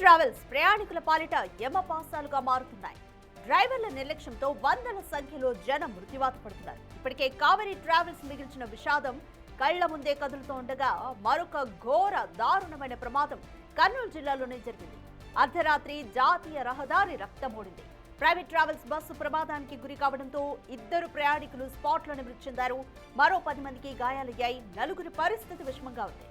Travels ప్రయాణికుల పాలిట యమపాసాలుగా మారుతున్నాయి. డ్రైవర్ల నిర్లక్ష్యంతో వందల సంఖ్యలో జనం మృత్యువాత పడుతున్నారు. ఇప్పటికే కావేరీ ట్రావెల్స్ మిగిల్చిన విషాదం కళ్ల ముందే కదులుతూ ఉండగా మరొక ఘోర దారుణమైన ప్రమాదం కర్నూలు జిల్లాలోనే జరిగింది. అర్ధరాత్రి జాతీయ రహదారి రక్తమోడింది. ప్రైవేట్ ట్రావెల్స్ బస్సు ప్రమాదానికి గురి కావడంతో ఇద్దరు ప్రయాణికులు స్పాట్లోనే మృతి చెందారు. మరో 10 మందికి గాయాలయ్యాయి. నలుగురి పరిస్థితి విషమంగా ఉంది.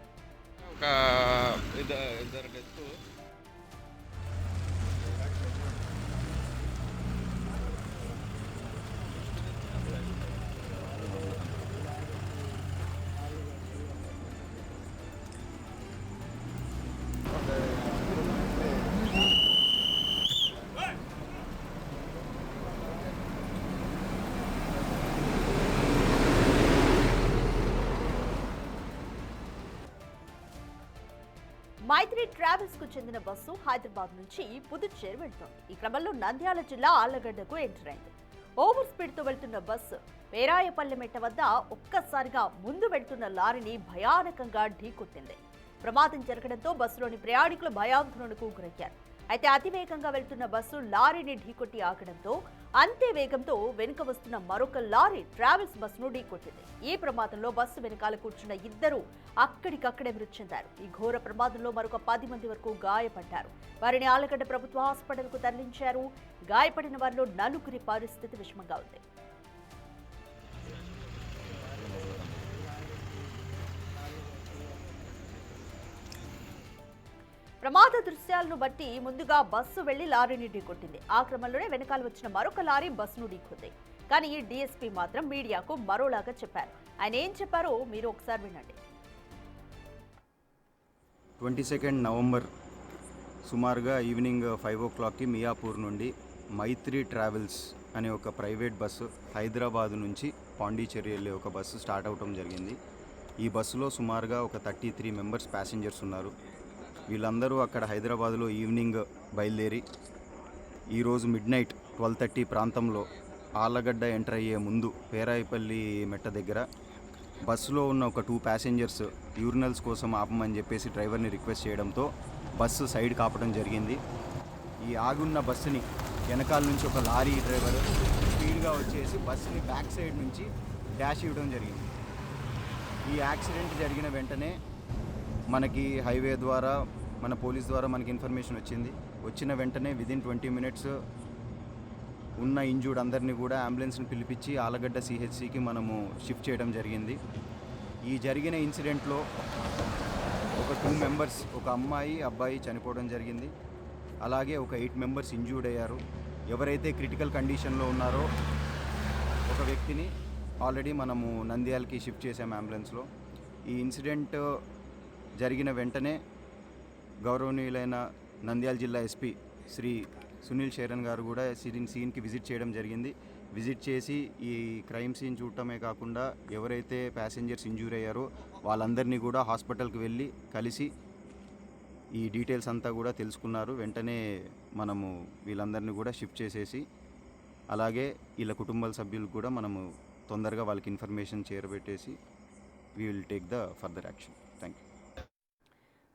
మైత్రి ట్రావెల్స్ కు చెందిన బస్సు హైదరాబాద్ నుంచి పుదుచ్చేరి వెళ్తోంది. ఈ క్రమంలో నంద్యాల జిల్లా ఆళ్లగడ్డకు ఎంటర్ అయింది. ఓవర్ స్పీడ్ తో వెళ్తున్న బస్సు పేరాయపల్లి మెట్ట వద్ద ఒక్కసారిగా ముందు వెళ్తున్న లారీని భయానకంగా ఢీకొట్టింది. ప్రమాదం జరగడంతో బస్సులోని ప్రయాణికులు భయాందోళనకు గురయ్యారు. అయితే అతివేగంగా వెళ్తున్న బస్సు లారీని ఢీకొట్టి ఆగడంతో అంతే వేగంతో వెనుక వస్తున్న మరొక లారీ ట్రావెల్స్ బస్సును ఢీకొట్టింది. ఈ ప్రమాదంలో బస్సు వెనకాల కూర్చున్న ఇద్దరు అక్కడికక్కడే మృతి చెందారు. ఈ ఘోర ప్రమాదంలో మరొక 10 మంది వరకు గాయపడ్డారు. వారిని ఆళ్లగడ్డ ప్రభుత్వ హాస్పిటల్కు తరలించారు. గాయపడిన వారిలో నలుగురి పరిస్థితి విషమంగా ఉంది. ప్రమాద దృశ్యాలను బట్టి ముందుగా బస్సు వెళ్లి లారీని ఢీకొట్టింది. ఆ క్రమంలోనే వెనకాల వచ్చిన మరొక లారీ బస్సును ఢీకొంది. కానీ ఈ డీఎస్పీ మాత్రం మీడియాకు మరోలాగా చెప్పారు. ఆయన ఏం చెప్పారో మీరు ఒకసారి వినండి. 22 నవంబర్ సుమారుగా ఈవినింగ్ 5 o'clockకి మియాపూర్ నుండి మైత్రి ట్రావెల్స్ అనే ఒక ప్రైవేట్ బస్సు హైదరాబాద్ నుంచి పాండిచేరి వెళ్ళే ఒక బస్సు స్టార్ట్ అవడం జరిగింది. ఈ బస్సులో సుమారుగా ఒక 33 మెంబర్స్ ప్యాసింజర్స్ ఉన్నారు. వీళ్ళందరూ అక్కడ హైదరాబాద్లో ఈవినింగ్ బయలుదేరి ఈరోజు మిడ్నైట్ 12:30 ప్రాంతంలో ఆళ్లగడ్డ ఎంటర్ అయ్యే ముందు పేరాయిపల్లి మెట్ట దగ్గర బస్సులో ఉన్న ఒక 2 ప్యాసింజర్స్ యూరినల్స్ కోసం ఆపమని చెప్పేసి డ్రైవర్ని రిక్వెస్ట్ చేయడంతో బస్సు సైడ్ కాపడం జరిగింది. ఈ ఆగున్న బస్సుని వెనకాల నుంచి ఒక లారీ డ్రైవర్ స్పీడ్గా వచ్చేసి బస్సుని బ్యాక్ సైడ్ నుంచి డాష్ ఇవ్వడం జరిగింది. ఈ యాక్సిడెంట్ జరిగిన వెంటనే మనకి హైవే ద్వారా మన పోలీస్ ద్వారా మనకి ఇన్ఫర్మేషన్ వచ్చింది. వచ్చిన వెంటనే విదిన్ 20 minutes ఉన్న ఇంజూర్డ్ అందరినీ కూడా అంబులెన్స్ని పిలిపించి ఆళ్లగడ్డ సిహెచ్సికి మనము షిఫ్ట్ చేయడం జరిగింది. ఈ జరిగిన ఇన్సిడెంట్లో ఒక 2 members ఒక అమ్మాయి అబ్బాయి చనిపోవడం జరిగింది. అలాగే ఒక 8 members ఇంజూర్డ్ అయ్యారు. ఎవరైతే క్రిటికల్ కండిషన్లో ఉన్నారో ఒక వ్యక్తిని ఆల్రెడీ మనము నంద్యాలకి షిఫ్ట్ చేసాము అంబులెన్స్లో. ఈ ఇన్సిడెంట్ జరిగిన వెంటనే గౌరవనీయులైన నంద్యాల జిల్లా ఎస్పీ శ్రీ సునీల్ శరణ్ గారు కూడా సీన్కి విజిట్ చేయడం జరిగింది. విజిట్ చేసి ఈ క్రైమ్ సీన్ చూడటమే కాకుండా ఎవరైతే ప్యాసింజర్స్ ఇంజూర్ అయ్యారో వాళ్ళందరినీ కూడా హాస్పిటల్కి వెళ్ళి కలిసి ఈ డీటెయిల్స్ అంతా కూడా తెలుసుకున్నారు. వెంటనే మనము వీళ్ళందరినీ కూడా షిఫ్ట్ చేసేసి అలాగే వీళ్ళ కుటుంబ సభ్యులకు కూడా మనము తొందరగా వాళ్ళకి ఇన్ఫర్మేషన్ చేరబెట్టేసి we will take the further action. Thank you.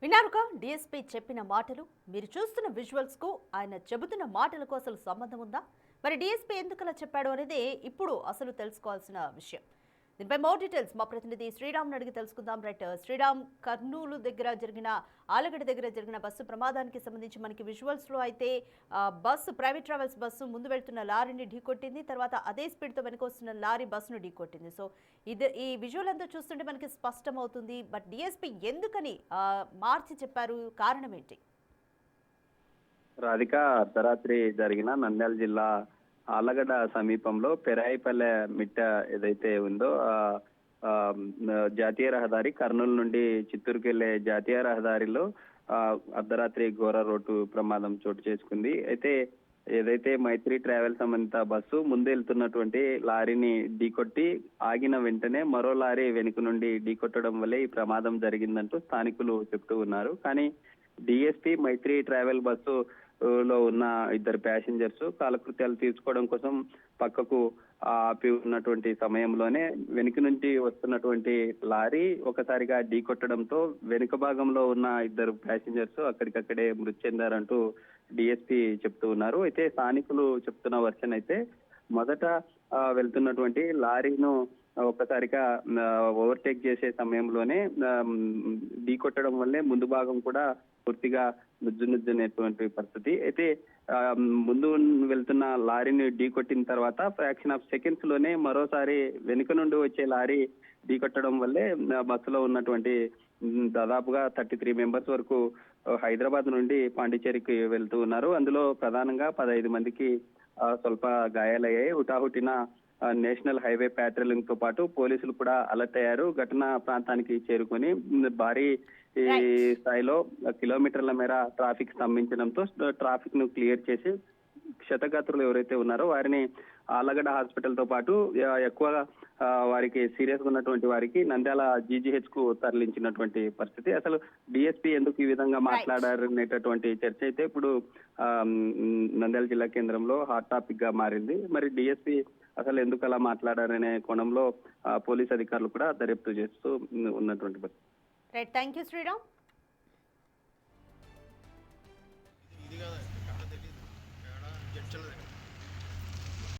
విన్నారుగా డీఎస్పీ చెప్పిన మాటలు. మీరు చూస్తున్న విజువల్స్కు ఆయన చెబుతున్న మాటలకు అసలు సంబంధం ఉందా? మరి డీఎస్పీ ఎందుకలా చెప్పాడు అనేది ఇప్పుడు అసలు తెలుసుకోవాల్సిన విషయం. దీనిపై మోర్ డీటెయిల్స్ మా ప్రతినిధి శ్రీరామ్ని అడిగి తెలుసుకుందాం. రైట్ శ్రీరామ్, కర్నూలు దగ్గర జరిగిన ఆళ్లగడ్డ దగ్గర జరిగిన బస్సు ప్రమాదానికి సంబంధించి మనకి విజువల్స్లో అయితే బస్సు ప్రైవేట్ ట్రావెల్స్ బస్సు ముందు వెళ్తున్న లారీని ఢీకొట్టింది. తర్వాత అదే స్పీడ్తో వెనుక వస్తున్న లారీ బస్సును ఢీకొట్టింది. సో ఈ విజువల్ అంతా చూస్తుంటే మనకి స్పష్టమవుతుంది. బట్ డీఎస్పీ ఎందుకని మార్చి చెప్పారు? కారణం ఏంటి? రాధిక, అర్ధరాత్రి జరిగిన నంద్యాల జిల్లా ఆళ్లగడ్డ సమీపంలో పెరాయిపల్లె మిట్ట ఏదైతే ఉందో జాతీయ రహదారి కర్నూలు నుండి చిత్తూరుకు వెళ్లే జాతీయ రహదారిలో అర్ధరాత్రి ఘోర రోడ్డు ప్రమాదం చోటు చేసుకుంది. అయితే ఏదైతే మైత్రి ట్రావెల్ సంబంధిత బస్సు ముందు వెళ్తున్నటువంటి లారీని ఢీకొట్టి ఆగిన వెంటనే మరో లారీ వెనుక నుండి ఢీకొట్టడం వల్లే ఈ ప్రమాదం జరిగిందంటూ స్థానికులు చెప్తూ ఉన్నారు. కానీ డిఎస్పీ మైత్రి ట్రావెల్ బస్సు లో ఉన్న ఇద్దరు ప్యాసింజర్స్ కాలకృత్యాలు తీర్చుకోవడం కోసం పక్కకు ఆపి ఉన్నటువంటి సమయంలోనే వెనుక నుంచి వస్తున్నటువంటి లారీ ఒకసారిగా ఢీకొట్టడంతో వెనుక భాగంలో ఉన్న ఇద్దరు ప్యాసింజర్స్ అక్కడికక్కడే మృతి చెందారంటూ డిఎస్పీ చెప్తూ ఉన్నారు. అయితే స్థానికులు చెప్తున్న వర్షన్ అయితే మొదట వెళ్తున్నటువంటి లారీను ఒక్కసారిగా ఓవర్టేక్ చేసే సమయంలోనే ఢీకొట్టడం వల్లే ముందు భాగం కూడా పూర్తిగా నుజ్జునేటువంటి పరిస్థితి. అయితే ముందు వెళ్తున్న లారీని ఢీకొట్టిన తర్వాత ఫ్రాక్షన్ ఆఫ్ సెకండ్స్ లోనే మరోసారి వెనుక నుండి వచ్చే లారీ ఢీకొట్టడం వల్లే బస్సులో ఉన్నటువంటి దాదాపుగా 33 మెంబర్స్ వరకు హైదరాబాద్ నుండి పాండిచేరికి వెళ్తూ ఉన్నారు. అందులో ప్రధానంగా 15 మందికి స్వల్ప గాయాలయ్యాయి. హుటాహుటిన నేషనల్ హైవే ప్యాట్రోలింగ్ తో పాటు పోలీసులు కూడా అలర్ట్ అయ్యారు. ఘటనా ప్రాంతానికి చేరుకొని భారీ స్థాయిలో కిలోమీటర్ల మేర ట్రాఫిక్ స్తంభించడంతో ట్రాఫిక్ ను క్లియర్ చేసి క్షతగాత్రులు ఎవరైతే ఉన్నారో వారిని ఆలగడ్డ హాస్పిటల్ తో పాటు ఎక్కువగా వారికి సీరియస్ గా ఉన్నటువంటి వారికి నంద్యాల జీజీహెచ్ కు తరలించినటువంటి పరిస్థితి. అసలు డిఎస్పీ ఎందుకు ఈ విధంగా మాట్లాడారు అనేటటువంటి చర్చ అయితే ఇప్పుడు నంద్యాల జిల్లా కేంద్రంలో హాట్ టాపిక్ గా మారింది. మరి డిఎస్పీ అసలు ఎందుకు అలా మాట్లాడారనే కోణంలో పోలీస్ అధికారులు కూడా దర్యాప్తు చేస్తూ ఉన్నటువంటి పరిస్థితి. Right, thank you Sriram.